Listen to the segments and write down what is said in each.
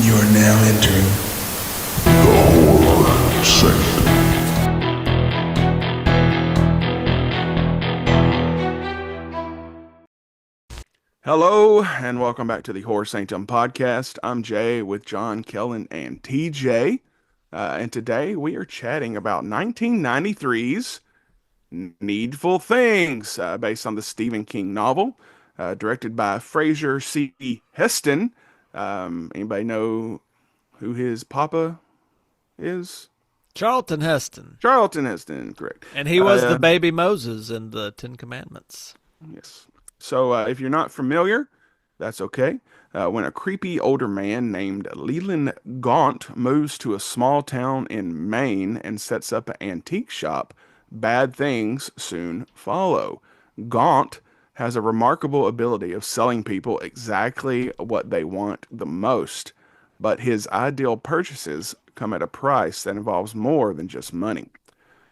You are now entering the horror sanctum. Hello, and welcome back to the Horror Sanctum podcast. I'm Jay with John, Kellen, and TJ. And today we are chatting about 1993's Needful Things, based on the Stephen King novel, directed by Fraser C. Heston. Anybody know who his papa is? Charlton Heston. Charlton Heston, correct. And he was the baby Moses in the Ten Commandments. Yes. So if you're not familiar, that's okay. When a creepy older man named Leland Gaunt moves to a small town in Maine and sets up an antique shop, bad things soon follow. Gaunt has a remarkable ability of selling people exactly what they want the most, but his ideal purchases come at a price that involves more than just money.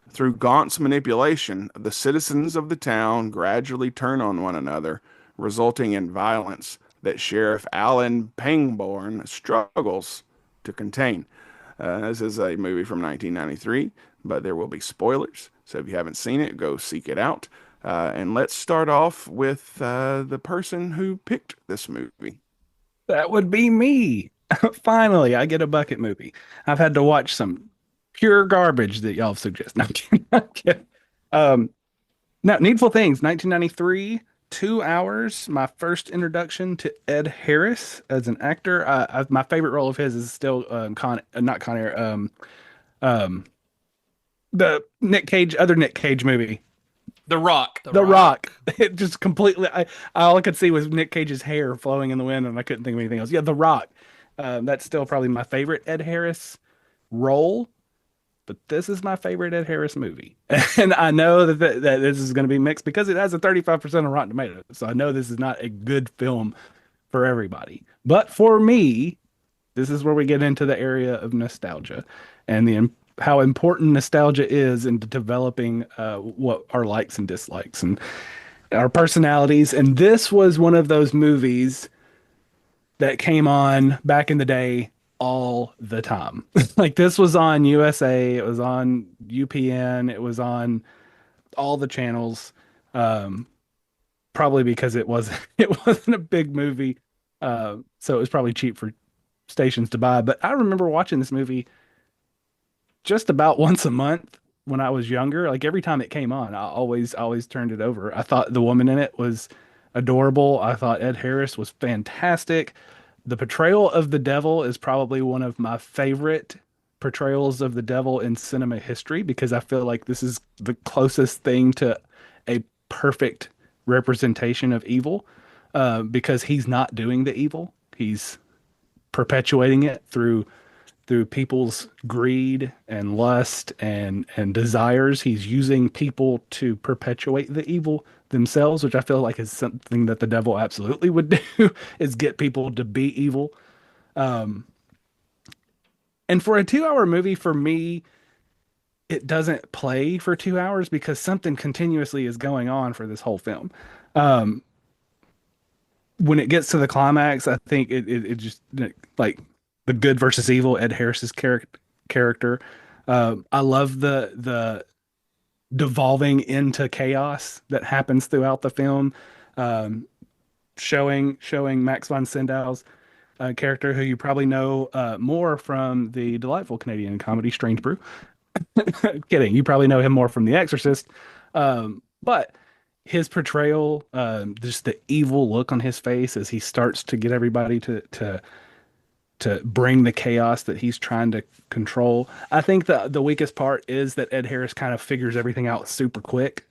Through Gaunt's manipulation, the citizens of the town gradually turn on one another, resulting in violence that Sheriff Alan Pangborn struggles to contain. This is a movie from 1993, but there will be spoilers. So if you haven't seen it, go seek it out. And let's start off with the person who picked this movie. That would be me. Finally, I get a bucket movie. I've had to watch some pure garbage that y'all suggest. No, I'm kidding. I'm kidding. No, Needful Things, 1993, 2 hours. My first introduction to Ed Harris as an actor. My favorite role of his is still not Con Air. The Nick Cage, other Nick Cage movie. The Rock. The Rock. It just completely. All I could see was Nick Cage's hair flowing in the wind, and I couldn't think of anything else. Yeah, The Rock. That's still probably my favorite Ed Harris role, but this is my favorite Ed Harris movie. And I know that this is going to be mixed because it has a 35% of Rotten Tomatoes. So I know this is not a good film for everybody. But for me, this is where we get into the area of nostalgia and how important nostalgia is in developing what our likes and dislikes and our personalities. And this was one of those movies that came on back in the day all the time. Like this was on USA, it was on UPN, it was on all the channels. Probably because it wasn't a big movie. So it was probably cheap for stations to buy. But I remember watching this movie just about once a month when I was younger. Like every time it came on, I always turned it over. I thought the woman in it was adorable. I thought Ed Harris was fantastic. The portrayal of the devil is probably one of my favorite portrayals of the devil in cinema history because I feel like this is the closest thing to a perfect representation of evil, because he's not doing the evil. He's perpetuating it through people's greed and lust and desires. He's using people to perpetuate the evil themselves, which I feel like is something that the devil absolutely would do, is get people to be evil. And for a 2 hour movie, for me, it doesn't play for 2 hours because something continuously is going on for this whole film. When it gets to the climax, I think it just like the good versus evil, Ed Harris's character. I love the devolving into chaos that happens throughout the film, showing Max Von Sydow's character, who you probably know more from the delightful Canadian comedy Strange Brew. Kidding, you probably know him more from The Exorcist, but his portrayal, just the evil look on his face as he starts to get everybody to bring the chaos that he's trying to control. I think the weakest part is that Ed Harris kind of figures everything out super quick,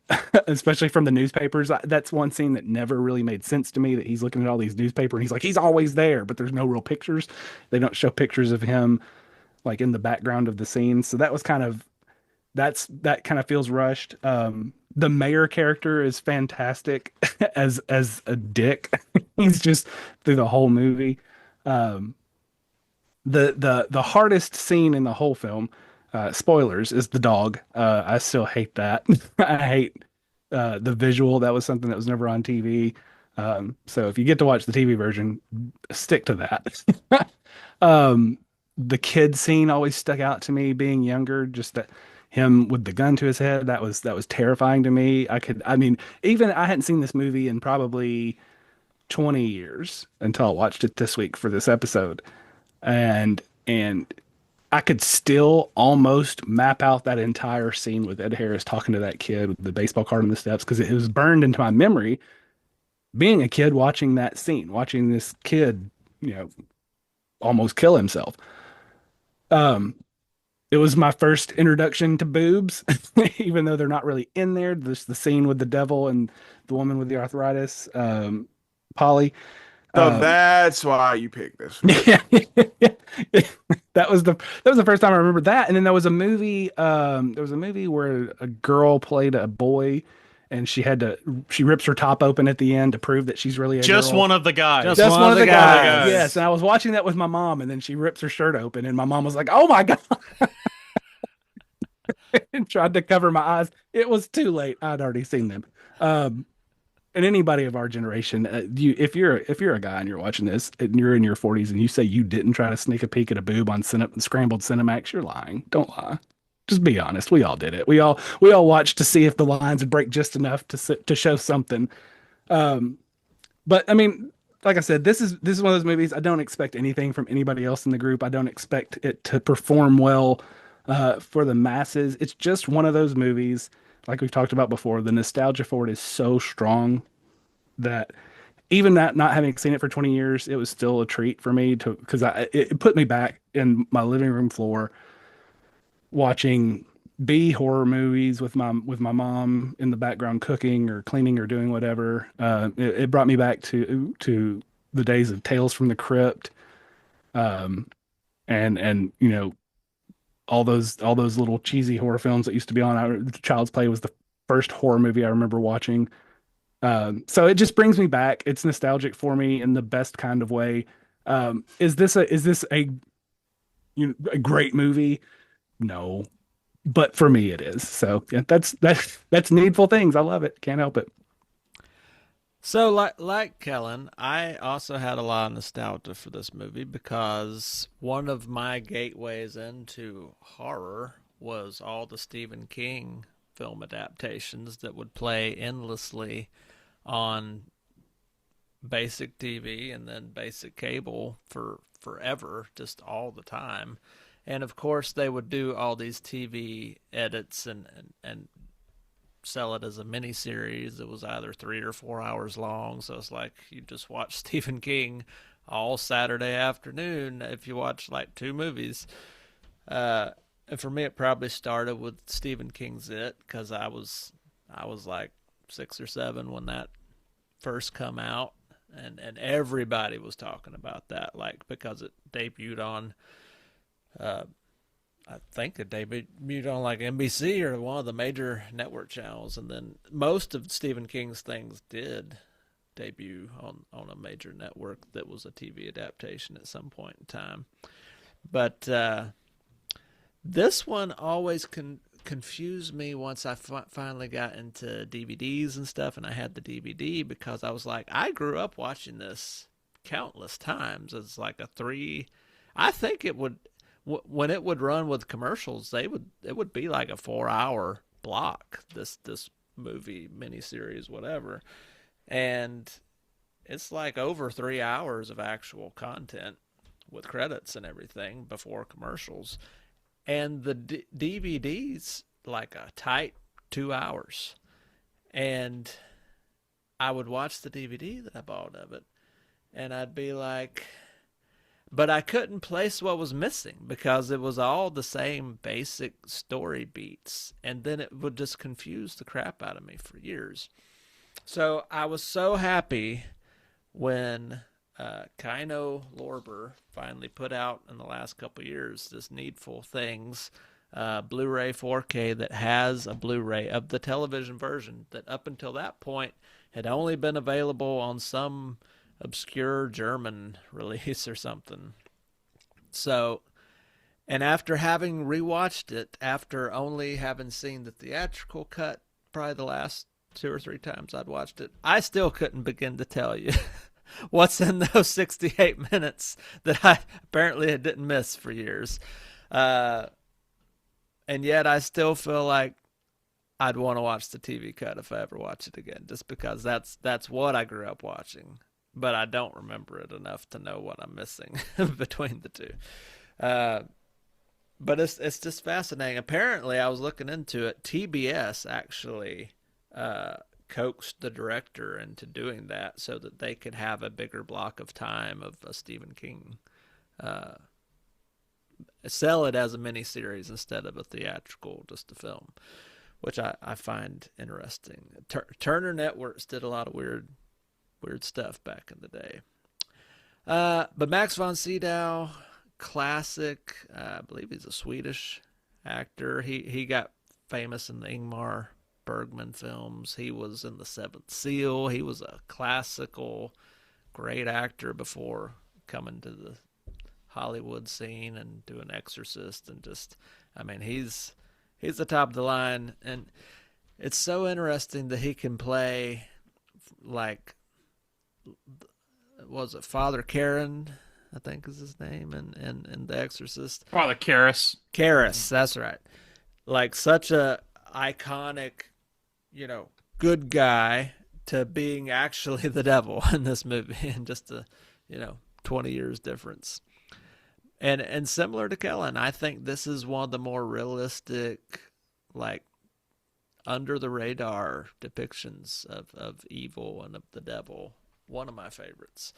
especially from the newspapers. That's one scene that never really made sense to me, that he's looking at all these newspapers and he's like, he's always there, but there's no real pictures. They don't show pictures of him like in the background of the scene. So that kind of feels rushed. The mayor character is fantastic as a dick. He's just through the whole movie. The hardest scene in the whole film, spoilers, is the dog. I still hate that. I hate the visual. That was something that was never on TV. So if you get to watch the TV version, stick to that. Um, the kid scene always stuck out to me being younger, just that him with the gun to his head, that was terrifying to me. I mean, even I hadn't seen this movie in probably 20 years until I watched it this week for this episode. And I could still almost map out that entire scene with Ed Harris talking to that kid with the baseball card on the steps because it was burned into my memory being a kid watching that scene, watching this kid, almost kill himself. Um, it was my first introduction to boobs, even though they're not really in there. There's the scene with the devil and the woman with the arthritis, Polly. So Um, that's why you picked this one. yeah, that was the first time I remember that. And then there was a movie where a girl played a boy, and she rips her top open at the end to prove that she's really a Just girl. one of the guys. Just one of the guys. Yes, and I was watching that with my mom, and then she rips her shirt open, and my mom was like, "Oh my God." And tried to cover my eyes. It was too late. I'd already seen them. Um, and anybody of our generation, if you're a guy and you're watching this and you're in your 40s and you say you didn't try to sneak a peek at a boob on scrambled Cinemax, you're lying. Don't lie. Just be honest. We all did it. We all watched to see if the lines would break just enough to show something. Um, but I mean, like I said, this is one of those movies I don't expect anything from anybody else in the group. I don't expect it to perform well for the masses. It's just one of those movies, like we've talked about before. The nostalgia for it is so strong that even that not having seen it for 20 years, it was still a treat for me to because it put me back in my living room floor watching B horror movies with my mom in the background cooking or cleaning or doing whatever. It brought me back to the days of Tales from the Crypt, um, and all those little cheesy horror films that used to be on. Child's Play was the first horror movie I remember watching. So it just brings me back. It's nostalgic for me in the best kind of way. Is this a great movie? No, but for me it is. So yeah, that's Needful Things. I love it. Can't help it. So, like Kellen, I also had a lot of nostalgia for this movie because one of my gateways into horror was all the Stephen King film adaptations that would play endlessly on basic TV and then basic cable for forever, just all the time. And of course, they would do all these TV edits and sell it as a mini series. It was either 3 or 4 hours long, so it's like you just watch Stephen King all Saturday afternoon if you watch like two movies. And for me, it probably started with Stephen King's It because I was like 6 or 7 when that first come out, and everybody was talking about that, like because it debuted on. I think it debuted on like NBC or one of the major network channels, and then most of Stephen King's things did debut on a major network that was a TV adaptation at some point in time. But this one always confused me once I finally got into DVDs and stuff, and I had the DVD because I was like, I grew up watching this countless times. It's like I think it would. When it would run with commercials, it would be like a 4-hour block. This movie miniseries, whatever, and it's like over 3 hours of actual content with credits and everything before commercials, and the DVDs like a tight 2 hours, and I would watch the DVD that I bought of it, and I'd be like. But I couldn't place what was missing because it was all the same basic story beats. And then it would just confuse the crap out of me for years. So I was so happy when Kino Lorber finally put out in the last couple of years this Needful Things Blu-ray 4K that has a Blu-ray of the television version that up until that point had only been available on some obscure German release or something. So, and after having rewatched it, after only having seen the theatrical cut, probably the last 2 or 3 times I'd watched it, I still couldn't begin to tell you what's in those 68 minutes that I apparently didn't miss for years. And yet I still feel like I'd want to watch the TV cut if I ever watch it again, just because that's what I grew up watching. But I don't remember it enough to know what I'm missing between the two. But it's just fascinating. Apparently, I was looking into it. TBS actually coaxed the director into doing that so that they could have a bigger block of time of a Stephen King. Sell it as a miniseries instead of a theatrical, just a film, which I find interesting. Turner Networks did a lot of weird stuff back in the day. But Max von Sydow, classic. I believe he's a Swedish actor. He got famous in the Ingmar Bergman films. He was in The Seventh Seal. He was a classical, great actor before coming to the Hollywood scene and doing Exorcist, and just, I mean, he's the top of the line. And it's so interesting that he can play, like, was it Father Karen, I think is his name, in The Exorcist. Father Karras. Karras, that's right. Like, such a iconic, good guy, to being actually the devil in this movie, and just a 20 years difference. And similar to Kellen, I think this is one of the more realistic, like, under the radar depictions of evil and of the devil. One of my favorites,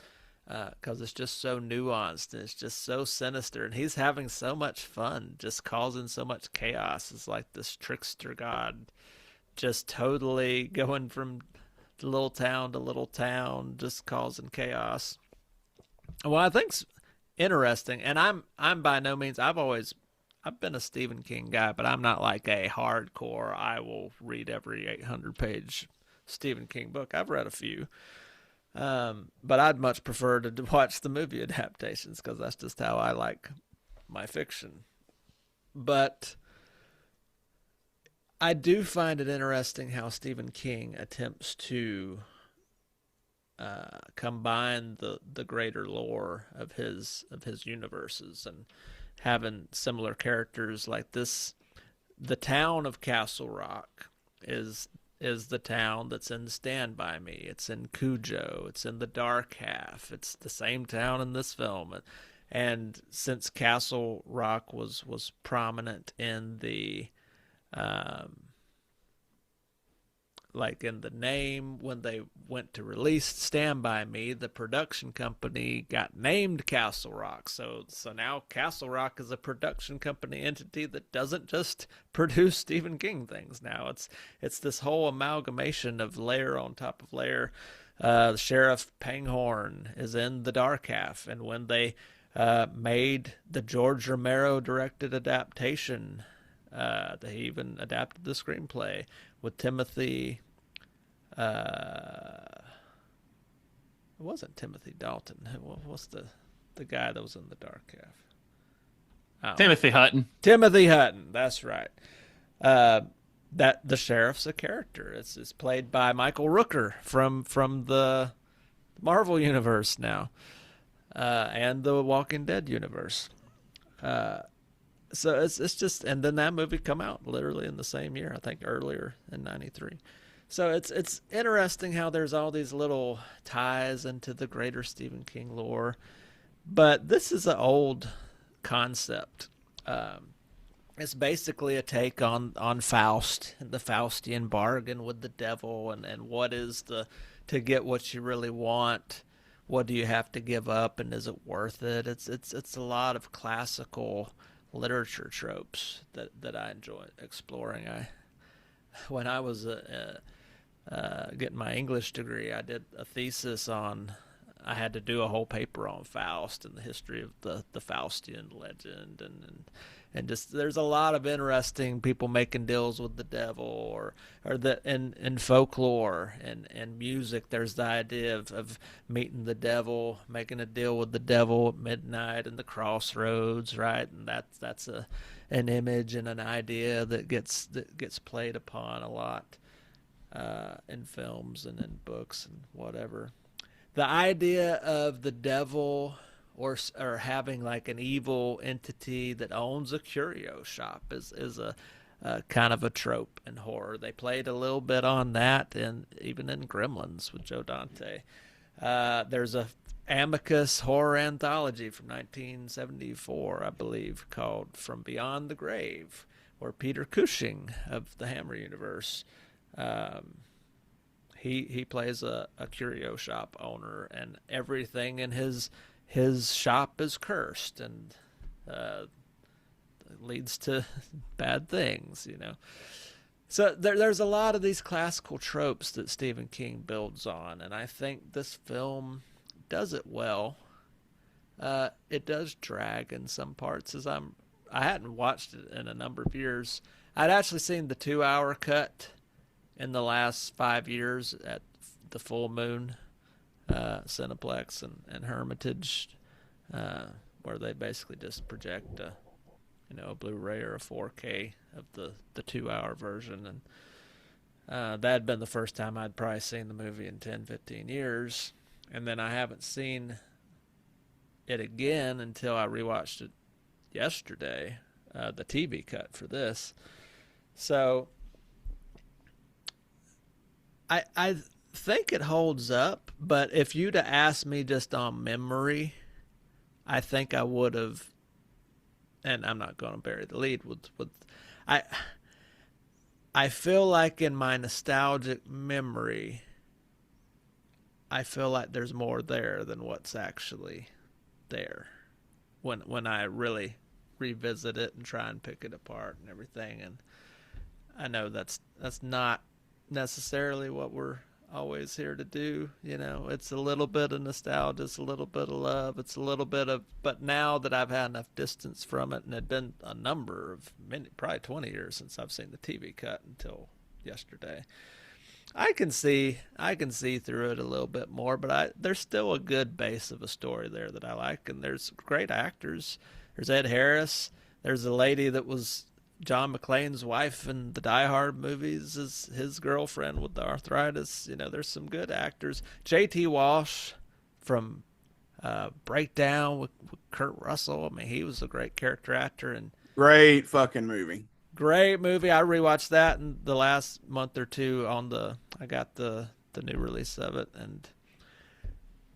because it's just so nuanced and it's just so sinister, and he's having so much fun, just causing so much chaos. It's like this trickster god, just totally going from little town to little town, just causing chaos. Well, I think's interesting, and I'm by no means, I've been a Stephen King guy, but I'm not like a hardcore, I will read every 800-page Stephen King book. I've read a few. But I'd much prefer to watch the movie adaptations, because that's just how I like my fiction. But I do find it interesting how Stephen King attempts to combine the greater lore of his universes, and having similar characters like this. The town of Castle Rock is the town that's in Stand By Me. It's in Cujo. It's in The Dark Half. It's the same town in this film. And since Castle Rock was prominent in the like in the name, when they went to release Stand By Me, the production company got named Castle Rock. So now Castle Rock is a production company entity that doesn't just produce Stephen King things. Now it's this whole amalgamation of layer on top of layer. Sheriff Panghorn is in The Dark Half, and when they made the George Romero directed adaptation, they even adapted the screenplay with Timothy. It wasn't Timothy Dalton. What's the guy that was in The Dark Half? Oh. Timothy Hutton. Timothy Hutton. That's right. That the sheriff's a character. It's played by Michael Rooker from the Marvel universe now, and the Walking Dead universe. So it's just, and then that movie come out literally in the same year, I think earlier in '93. So it's interesting how there's all these little ties into the greater Stephen King lore, but this is an old concept. It's basically a take on Faust and the Faustian bargain with the devil, and what is to get what you really want, what do you have to give up, and is it worth it? It's a lot of classical literature tropes that I enjoy exploring. When I was getting my English degree, I did a thesis on. I had to do a whole paper on Faust and the history of the Faustian legend, and just there's a lot of interesting people making deals with the devil, or that in folklore and music. There's the idea of meeting the devil, making a deal with the devil at midnight in the crossroads, right? And that's an image and an idea that gets played upon a lot in films and in books and whatever. the idea of the devil or having like an evil entity that owns a curio shop is a kind of a trope in horror. They played a little bit on that, and even in Gremlins with Joe Dante. There's a Amicus horror anthology from 1974, I believe, called From Beyond the Grave, where Peter Cushing of the Hammer universe, he plays a curio shop owner, and everything in his shop is cursed and leads to bad things, you know. So there's a lot of these classical tropes that Stephen King builds on, and I think this film does it well. It does drag in some parts, I hadn't watched it in a number of years. I'd actually seen the 2-hour cut in the last 5 years at the Full Moon Cineplex and Hermitage, where they basically just project a Blu-ray or a 4K of the 2-hour version, and that had been the first time I'd probably seen the movie in 10-15 years, and then I haven't seen it again until I rewatched it yesterday, the TV cut for this. So I think it holds up, but if you'd have asked me just on memory, I think I would have, and I'm not going to bury the lead with I feel like in my nostalgic memory, I feel like there's more there than what's actually there when I really revisit it and try and pick it apart and everything. And I know that's not necessarily what we're always here to do. You know, it's a little bit of nostalgia, it's a little bit of love, it's a little bit of, but now that I've had enough distance from it, and it'd been a number of probably 20 years since I've seen the TV cut until yesterday, I can see through it a little bit more, but there's still a good base of a story there that I like, and there's great actors. There's Ed Harris. There's a lady that was John McClane's wife in the Die Hard movies, is his girlfriend with the arthritis. You know, there's some good actors. J.T. Walsh from Breakdown with Kurt Russell. I mean, he was a great character actor, and Great fucking movie. great movie. I rewatched that in the last month or two I got the new release of it, and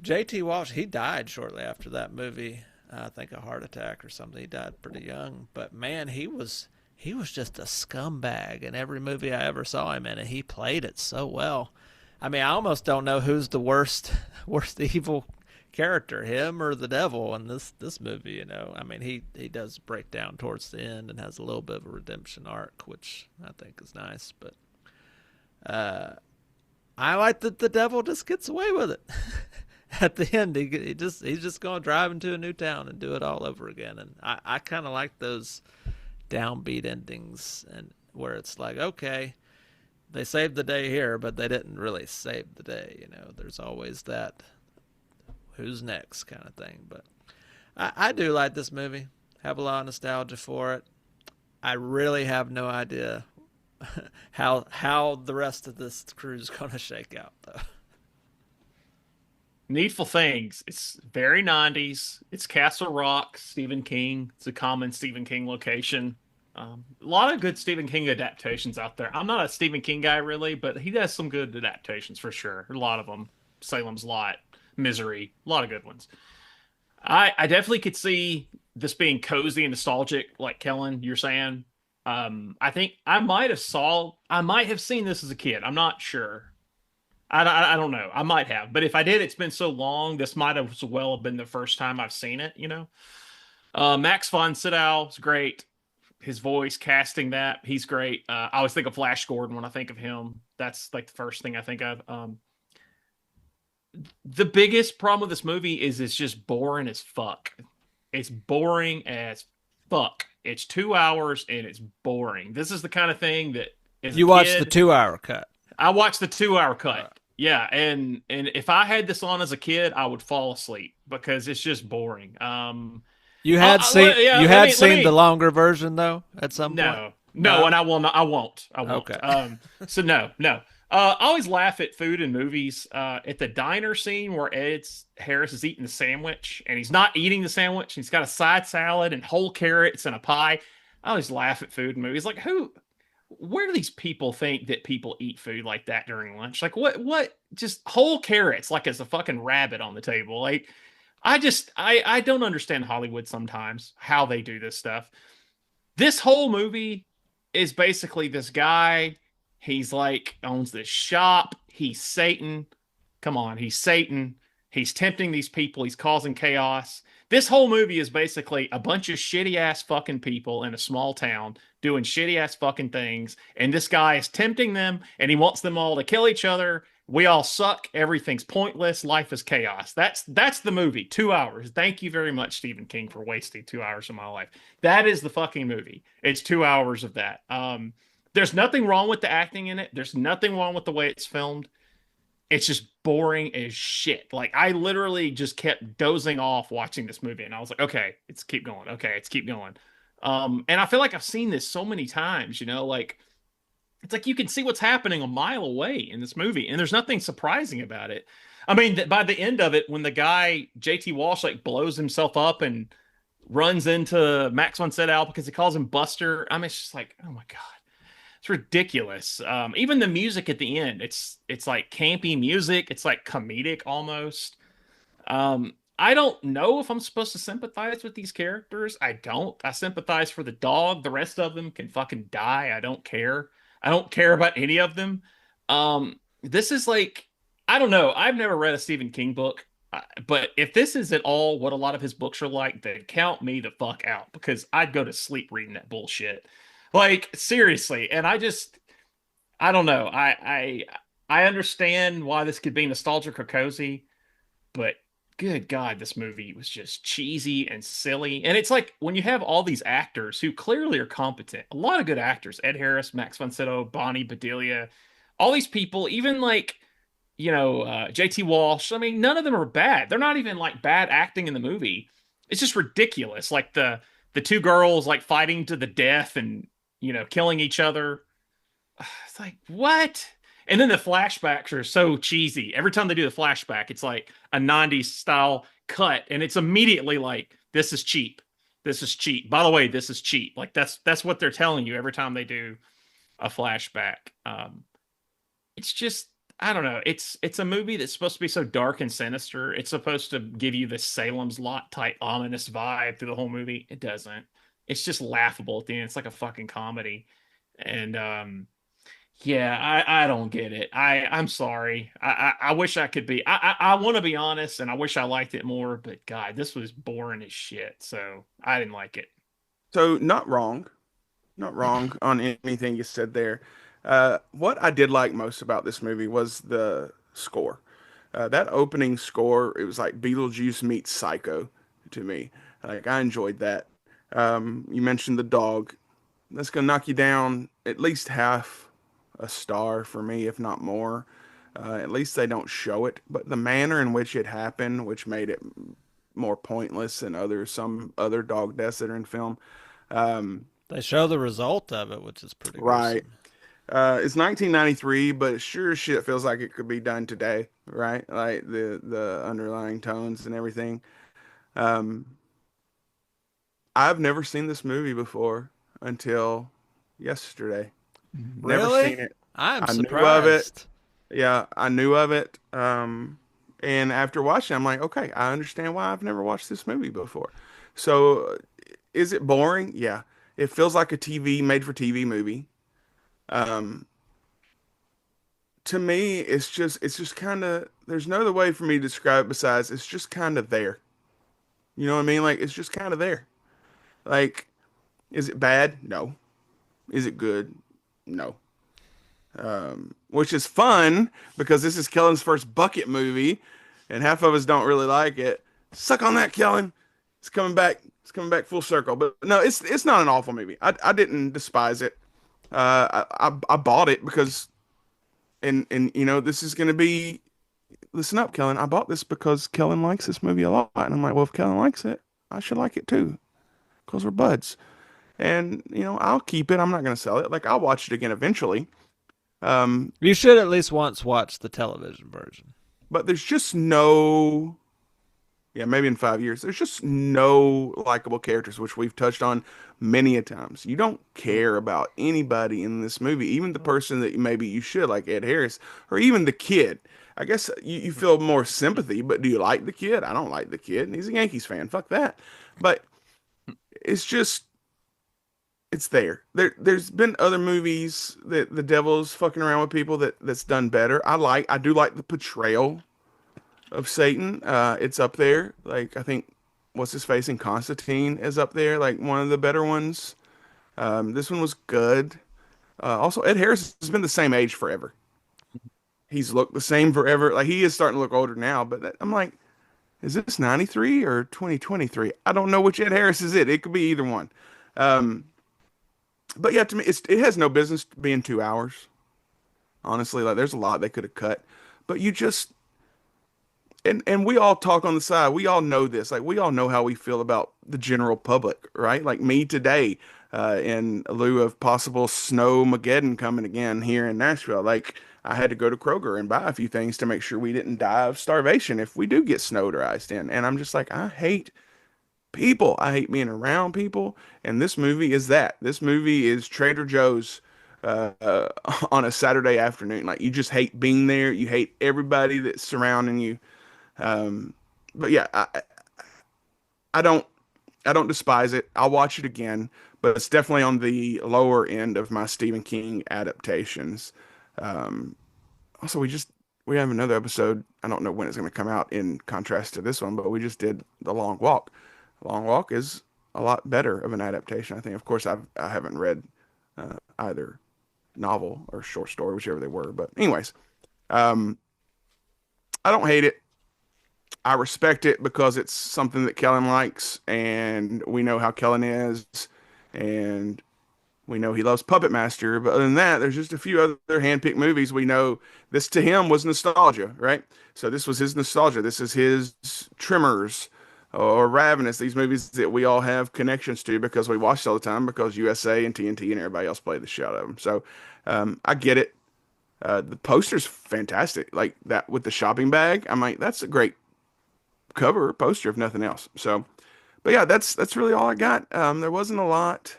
J.T. Walsh, he died shortly after that movie. I think a heart attack or something. He died pretty young, but man, he was just a scumbag in every movie I ever saw him in, and he played it so well. I mean, I almost don't know who's the worst evil character, him or the devil in this movie, you know. I mean, he does break down towards the end and has a little bit of a redemption arc, which I think is nice, but I like that the devil just gets away with it. At the end, he's just going to drive into a new town and do it all over again. And I kind of like those downbeat endings, and where it's like, okay, they saved the day here, but they didn't really save the day. You know, there's always that who's next kind of thing. But I do like this movie. Have a lot of nostalgia for it. I really have no idea how the rest of this cruise is going to shake out, though. Needful Things. It's very 90s. It's Castle Rock, Stephen King. It's a common Stephen King location. A lot of good Stephen King adaptations out there. I'm not a Stephen King guy, really, but he does some good adaptations for sure. A lot of them. Salem's Lot, Misery, a lot of good ones. I definitely could see this being cozy and nostalgic, like Kellen, you're saying. I think I might have seen this as a kid. I'm not sure. I don't know. I might have, but if I did, it's been so long. This might have as well have been the first time I've seen it. You know, Max Von Sydow is great. His voice, casting that, he's great. I always think of Flash Gordon when I think of him. That's like the first thing I think of. The biggest problem with this movie is it's just boring as fuck. It's boring as fuck. It's 2 hours and it's boring. This is the kind of thing that you watched the 2-hour cut. I watched the 2-hour cut. Yeah, and if I had this on as a kid, I would fall asleep because it's just boring. You had seen the longer version though at some point. No, and I will not. I won't. Okay. So no. I always laugh at food in movies. At the diner scene where Harris is eating the sandwich and he's not eating the sandwich. He's got a side salad and whole carrots and a pie. I always laugh at food in movies. Like, where do these people think that people eat food like that during lunch? Like, just whole carrots, like as a fucking rabbit on the table. Like, I don't understand Hollywood sometimes, how they do this stuff. This whole movie is basically this guy. He's like owns this shop. He's Satan. Come on, he's Satan. He's tempting these people. He's causing chaos. This whole movie is basically a bunch of shitty ass fucking people in a small town doing shitty ass fucking things. And this guy is tempting them and he wants them all to kill each other. We all suck. Everything's pointless. Life is chaos. That's the movie. 2 hours. Thank you very much, Stephen King, for wasting 2 hours of my life. That is the fucking movie. It's 2 hours of that. There's nothing wrong with the acting in it. There's nothing wrong with the way it's filmed. It's just boring as shit. Like, I literally just kept dozing off watching this movie, and I was like, okay, it's keep going. Okay, it's keep going. And I feel like I've seen this so many times, like it's like you can see what's happening a mile away in this movie, and there's nothing surprising about it. I mean, by the end of it, when the guy JT Walsh like blows himself up and runs into Max Von Sydow because he calls him Buster, I mean, it's just like, oh my god, it's ridiculous. Even the music at the end, it's like campy music. It's like comedic almost. I don't know if I'm supposed to sympathize with these characters. I don't. I sympathize for the dog. The rest of them can fucking die. I don't care. I don't care about any of them. This is like, I don't know. I've never read a Stephen King book, but if this is at all what a lot of his books are like, then count me the fuck out because I'd go to sleep reading that bullshit. Like, seriously. And I don't know. I understand why this could be nostalgic or cozy, but good God, this movie was just cheesy and silly. And it's like when you have all these actors who clearly are competent, a lot of good actors, Ed Harris, Max Von Sydow, Bonnie Bedelia, all these people, even like, JT Walsh. I mean, none of them are bad. They're not even like bad acting in the movie. It's just ridiculous. Like the two girls like fighting to the death and, killing each other. It's like, what? And then the flashbacks are so cheesy. Every time they do the flashback, it's like a 90s style cut. And it's immediately like, this is cheap. This is cheap. By the way, this is cheap. Like that's what they're telling you every time they do a flashback. It's just, I don't know. It's a movie that's supposed to be so dark and sinister. It's supposed to give you this Salem's Lot type ominous vibe through the whole movie. It doesn't. It's just laughable at the end. It's like a fucking comedy. And yeah, I don't get it. I'm sorry. I wish I could be. I want to be honest, and I wish I liked it more. But God, this was boring as shit. So I didn't like it. So not wrong on anything you said there. What I did like most about this movie was the score. That opening score, it was like Beetlejuice meets Psycho to me. Like, I enjoyed that. You mentioned the dog. That's gonna knock you down at least half a star for me, if not more. At least they don't show it, but the manner in which it happened, which made it more pointless than some other dog deaths that are in film. They show the result of it, which is pretty Right. gruesome. It's 1993, but it sure as shit feels like it could be done today, right? Like the underlying tones and everything. Um, I've never seen this movie before until yesterday. Never Really? seen it. I'm I knew of it. surprised. Yeah, I knew of it. And after watching, I'm like, okay, I understand why I've never watched this movie before. So, is it boring? Yeah. It feels like a made for TV movie. Um, to me, it's just kind of, there's no other way for me to describe it besides it's just kind of there. You know what I mean? Like, it's just kind of there. Like, is it bad? No. Is it good? No. Which is fun because this is Kellen's first bucket movie, and half of us don't really like it. Suck on that, Kellen. It's coming back. It's coming back full circle. But no, it's not an awful movie. I didn't despise it. I bought it because, and this is gonna be. Listen up, Kellen. I bought this because Kellen likes this movie a lot, and I'm like, well, if Kellen likes it, I should like it too, because we're buds. And I'll keep it. I'm not gonna sell it. Like, I'll watch it again eventually. You should at least once watch the television version. But there's just no, yeah, maybe in 5 years, there's just no likable characters, which we've touched on many a times. You don't care about anybody in this movie, even the person that maybe you should, like Ed Harris, or even the kid. I guess you feel more sympathy, but do you like the kid? I don't like the kid. And he's a Yankees fan. Fuck that. But it's just, it's there. There's been other movies that the devil's fucking around with people that's done better. I do like the portrayal of Satan. It's up there. Like I think what's his face in Constantine is up there, like one of the better ones. This one was good. Also, Ed Harris has been the same age forever. He's looked the same forever. Like he is starting to look older now, but I'm like, is this 93 or 2023? I don't know which Ed Harris is it. It could be either one. Um, but yeah, to me, it has no business being 2 hours. Honestly, like there's a lot they could have cut, but you just and we all talk on the side. We all know this. Like we all know how we feel about the general public, right? Like me today, in lieu of possible snowmageddon coming again here in Nashville. Like I had to go to Kroger and buy a few things to make sure we didn't die of starvation if we do get snowed or iced in. And I'm just like, I hate people. I hate being around people. And this movie is that. This movie is Trader Joe's on a Saturday afternoon. Like you just hate being there. You hate everybody that's surrounding you. Um, but yeah, I don't I don't despise it. I'll watch it again, but it's definitely on the lower end of my Stephen King adaptations. Um, Also, we have another episode. I don't know when it's going to come out in contrast to this one, but we just did The Long Walk. The Long Walk is a lot better of an adaptation, I think. Of course, I haven't read either novel or short story, whichever they were. But anyways, um, I don't hate it. I respect it because it's something that Kellen likes, and we know how Kellen is, and we know he loves Puppet Master. But other than that, there's just a few other handpicked movies we know this to him was nostalgia, right? So this was his nostalgia. This is his Tremors or Ravenous, these movies that we all have connections to because we watched all the time because USA and TNT and everybody else played the shit out of them. So I get it. The poster's fantastic. Like that with the shopping bag. I'm like, that's a great cover poster if nothing else. So, but yeah, that's really all I got. There wasn't a lot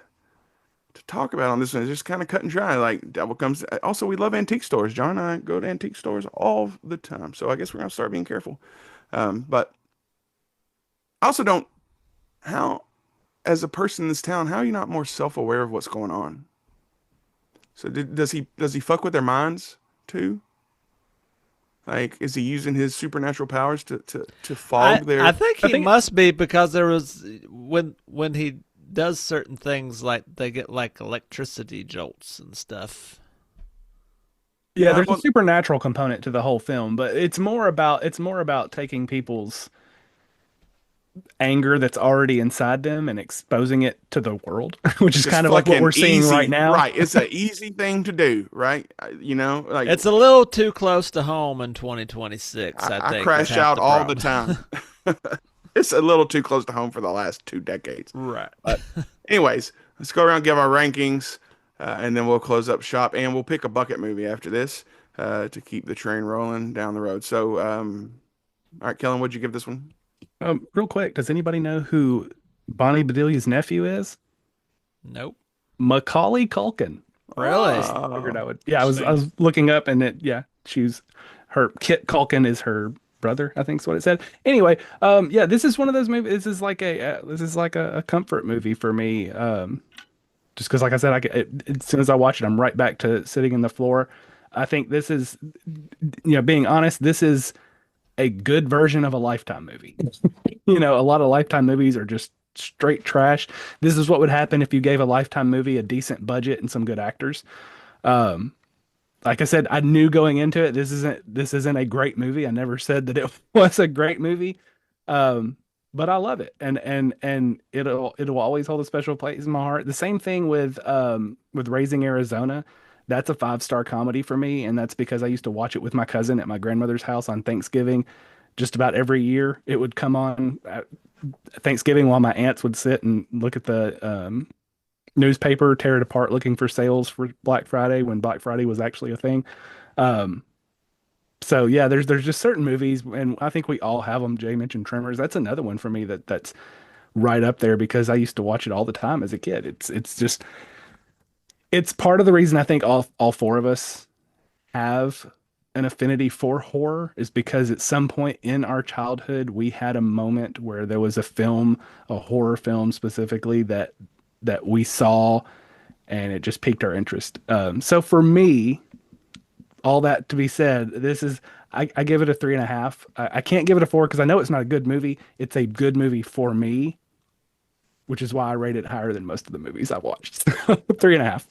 to talk about on this one. It's just kind of cut and dry. Like Devil Comes. Also, we love antique stores. John and I go to antique stores all the time. So I guess we're gonna start being careful. But I also don't. How, as a person in this town, how are you not more self-aware of what's going on? So does he fuck with their minds too? Like, is he using his supernatural powers to fog their? I think I he think- must be because there was when he does certain things like they get like electricity jolts and stuff. Yeah, Yeah, there's well- a supernatural component to the whole film, but it's more about taking people's anger that's already inside them and exposing it to the world, which is Just kind of like what fucking we're seeing easy, right now. right? It's an easy thing to do, right? You know, like It's a little too close to home in 2026. I I think crash is half out the all the problem. time. It's a little too close to home for the last 2 decades. Right. Anyways, let's go around and give our rankings, and then we'll close up shop, and we'll pick a bucket movie after this to keep the train rolling down the road. So, all right, Kellen, what'd you give this one? Real quick, does anybody know who Bonnie Bedelia's nephew is? Nope. Macaulay Culkin. Really? Oh, Figured I would. Yeah, I was looking up and her Kit Culkin is her brother, I think is what it said. Anyway, yeah, this is one of those movies. This is like a comfort movie for me. Just because, like I said, as soon as I watch it, I'm right back to sitting in the floor. I think this is, being honest, this is a good version of a Lifetime movie. A lot of Lifetime movies are just straight trash. This is what would happen if you gave a Lifetime movie a decent budget and some good actors. Um, like I said, I knew going into it, this isn't a great movie. I never said that it was a great movie. But I love it. And it'll always hold a special place in my heart. The same thing with Raising Arizona. That's a 5-star comedy for me, and that's because I used to watch it with my cousin at my grandmother's house on Thanksgiving. Just about every year, it would come on at Thanksgiving while my aunts would sit and look at the newspaper, tear it apart looking for sales for Black Friday when Black Friday was actually a thing. Um, so yeah, there's just certain movies, and I think we all have them. Jay mentioned Tremors. That's another one for me that's right up there because I used to watch it all the time as a kid. It's just it's part of the reason I think all four of us have an affinity for horror is because at some point in our childhood we had a moment where there was a film, a horror film specifically that we saw and it just piqued our interest. So for me, all that to be said, this is I give it a 3.5. I can't give it a 4 because I know it's not a good movie. It's a good movie for me, which is why I rate it higher than most of the movies I've watched. 3.5.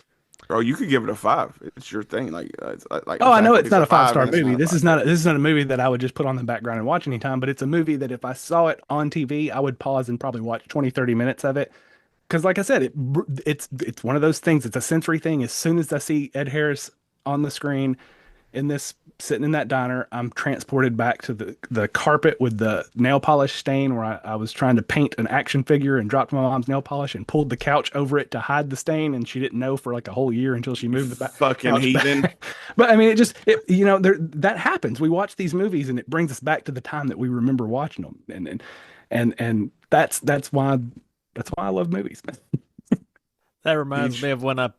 Bro, you could give it a 5. It's your thing. Like Oh, I know exactly, it's not a 5-star and it's movie. not a This is 5. not a movie that I would just put on the background and watch anytime, but it's a movie that if I saw it on TV, I would pause and probably watch 20, 30 minutes of it. Because like I said, it's one of those things. It's a sensory thing. As soon as I see Ed Harris on the screen in this sitting in that diner, I'm transported back to the carpet with the nail polish stain where I was trying to paint an action figure and dropped my mom's nail polish and pulled the couch over it to hide the stain, and she didn't know for like a whole year until she moved the Fucking couch heathen. back. But I mean, that happens. We watch these movies and it brings us back to the time that we remember watching them, and that's why I love movies. That reminds Huge. me of when I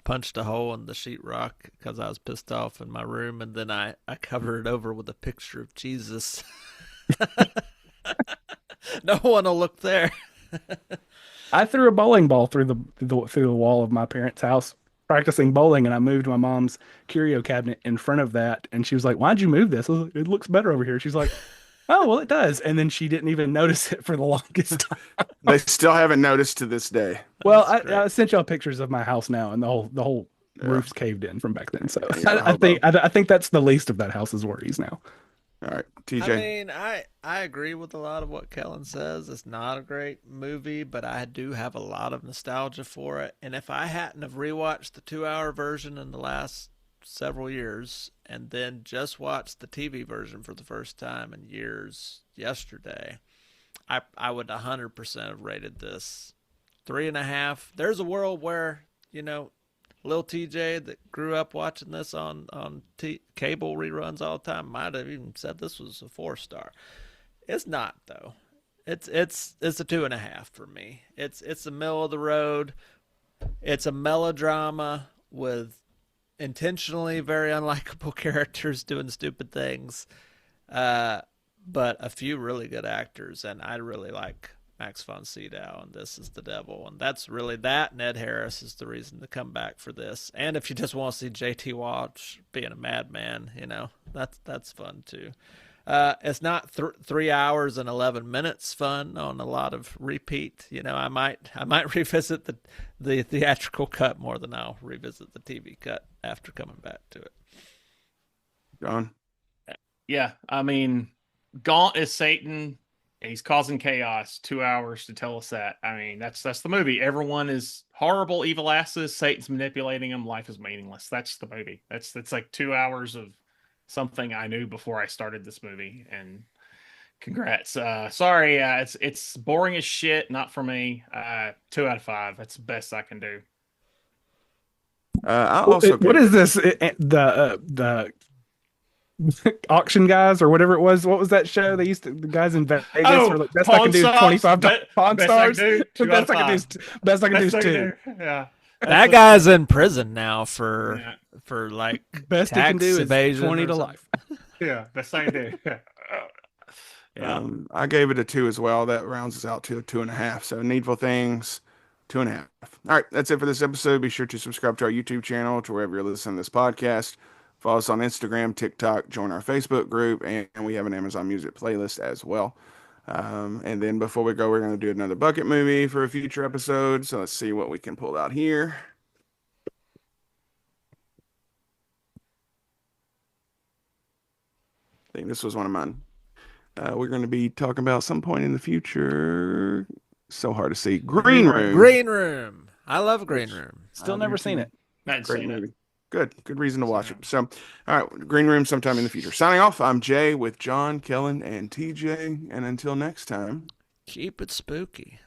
punched a hole in the sheetrock because I was pissed off in my room, and then I covered it over with a picture of Jesus. No one will look there. I threw a bowling ball through the wall of my parents' house practicing bowling, and I moved my mom's curio cabinet in front of that, and she was like, "Why'd you move this? I was like, it looks better over here." She's like, "Oh, well, it does," and then she didn't even notice it for the longest time. They still haven't noticed to this day. Well, That's great. I sent y'all pictures of my house now, and the whole Yeah. roof's caved in from back then. So Yeah, the I think hobo. I think that's the least of that house's worries now. All right, I TJ. mean, I agree with a lot of what Kellen says. It's not a great movie, but I do have a lot of nostalgia for it. And if I hadn't have rewatched the 2-hour version in the last several years and then just watched the TV version for the first time in years yesterday, I would 100% have rated this 3.5. There's a world where, little TJ that grew up watching this on cable reruns all the time might have even said this was a 4-star. It's not though. It's a 2.5 for me. It's the middle of the road. It's a melodrama with intentionally very unlikable characters doing stupid things, but a few really good actors, and I really like Max Von Sydow, and this is the devil, and that's really that. And Ed Harris is the reason to come back for this. And if you just want to see J.T. Walsh being a madman, that's fun too. It's not 3 hours and 11 minutes fun on a lot of repeat. I might revisit the theatrical cut more than I'll revisit the TV cut after coming back to it. John. Yeah, I mean, Gaunt is Satan. He's causing chaos. 2 hours to tell us that. I mean, that's the movie. Everyone is horrible, evil asses. Satan's manipulating them. Life is meaningless. That's the movie. That's like 2 hours of something I knew before I started this movie. And congrats. Sorry, it's boring as shit. Not for me. 2 out of 5. That's the best I can do. I also What is this? The auction guys or whatever it was. What was that show? The guys in Vegas were like, best I can do is 25 Pawn Stars. Best I can do is best I can do is 2. Yeah. That guy's in prison now for like Best he tax can do is evasion 20 or to something. life. Yeah, best I can do. Yeah. I gave it a 2 as well. That rounds us out to a 2.5. So Needful Things, 2.5. All right, that's it for this episode. Be sure to subscribe to our YouTube channel, to wherever you're listening to this podcast. Follow us on Instagram, TikTok, join our Facebook group, and we have an Amazon Music playlist as well. And then before we go, we're going to do another bucket movie for a future episode. So let's see what we can pull out here. I think this was one of mine. We're going to be talking about some point in the future. So hard to see. Green Room. Green Room. I love Green Room. Still never seen it. Not Great seen it. movie. Good reason to watch it. So, all right, Green Room sometime in the future. Signing off, I'm Jay with John, Kellen, and TJ. And until next time, Keep it spooky.